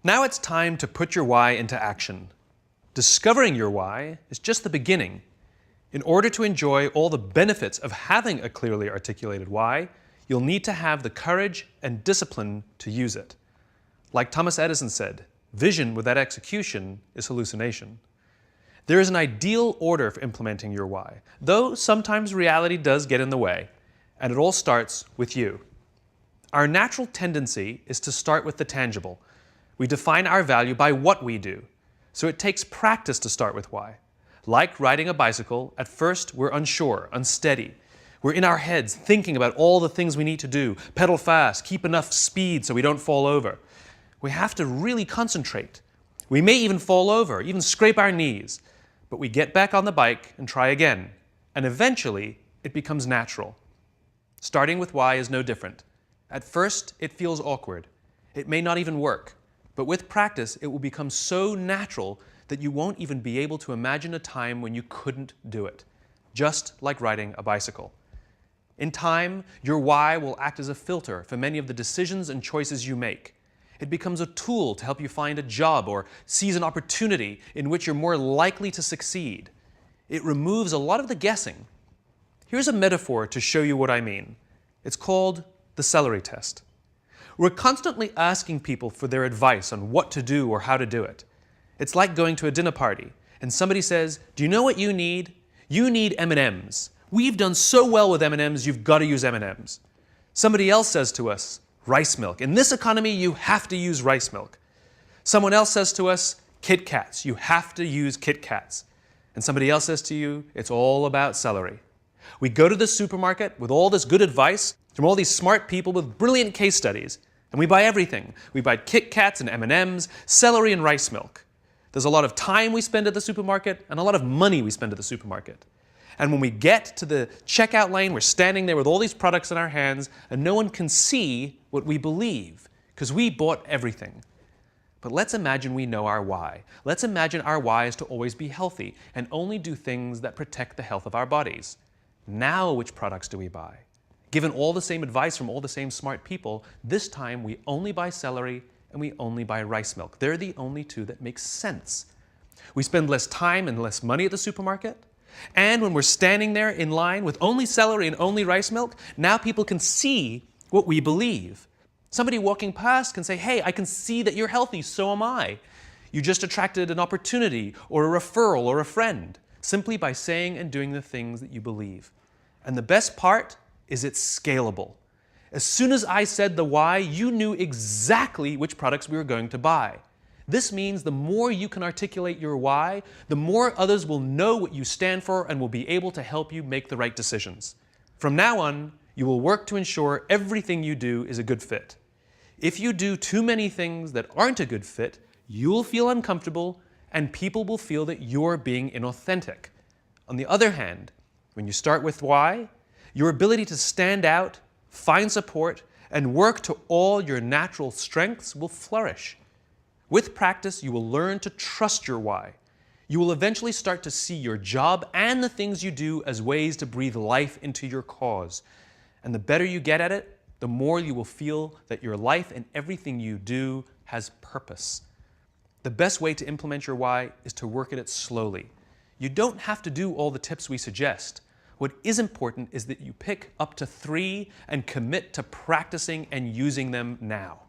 Now it's time to put your why into action. Discovering your why is just the beginning. In order to enjoy all the benefits of having a clearly articulated why, you'll need to have the courage and discipline to use it. Like Thomas Edison said, vision without execution is hallucination. There is an ideal order for implementing your why, though sometimes reality does get in the way, and it all starts with you. Our natural tendency is to start with the tangible. We define our value by what we do, so it takes practice to start with why. Like riding a bicycle, at first we're unsure, unsteady. We're in our heads thinking about all the things we need to do, pedal fast, keep enough speed so we don't fall over. We have to really concentrate. We may even fall over, even scrape our knees, but we get back on the bike and try again, and eventually it becomes natural. Starting with why is no different. At first it feels awkward. It may not even work. But with practice, it will become so natural that you won't even be able to imagine a time when you couldn't do it, just like riding a bicycle. In time, your why will act as a filter for many of the decisions and choices you make. It becomes a tool to help you find a job or seize an opportunity in which you're more likely to succeed. It removes a lot of the guessing. Here's a metaphor to show you what I mean. It's called the celery test. We're constantly asking people for their advice on what to do or how to do it. It's like going to a dinner party and somebody says, "Do you know what you need? You need M&Ms. We've done so well with M&Ms, you've got to use M&Ms." Somebody else says to us, "Rice milk. In this economy, you have to use rice milk." Someone else says to us, "Kit Kats. You have to use Kit Kats." And somebody else says to you, "It's all about celery." We go to the supermarket with all this good advice from all these smart people with brilliant case studies, and we buy everything. We buy Kit Kats and M&Ms, celery and rice milk. There's a lot of time we spend at the supermarket and a lot of money we spend at the supermarket. And when we get to the checkout lane, we're standing there with all these products in our hands and no one can see what we believe because we bought everything. But let's imagine we know our why. Let's imagine our why is to always be healthy and only do things that protect the health of our bodies. Now which products do we buy? Given all the same advice from all the same smart people, this time we only buy celery and we only buy rice milk. They're the only two that make sense. We spend less time and less money at the supermarket. And when we're standing there in line with only celery and only rice milk, now people can see what we believe. Somebody walking past can say, "Hey, I can see that you're healthy, so am I." You just attracted an opportunity or a referral or a friend simply by saying and doing the things that you believe. And the best part is it's scalable. As soon as I said the why, you knew exactly which products we were going to buy. This means the more you can articulate your why, the more others will know what you stand for and will be able to help you make the right decisions. From now on, you will work to ensure everything you do is a good fit. If you do too many things that aren't a good fit, you'll feel uncomfortable and people will feel that you're being inauthentic. On the other hand, when you start with why, your ability to stand out, find support, and work to all your natural strengths will flourish. With practice, you will learn to trust your why. You will eventually start to see your job and the things you do as ways to breathe life into your cause. And the better you get at it, the more you will feel that your life and everything you do has purpose. The best way to implement your why is to work at it slowly. You don't have to do all the tips we suggest. What is important is that you pick up to 3 and commit to practicing and using them now.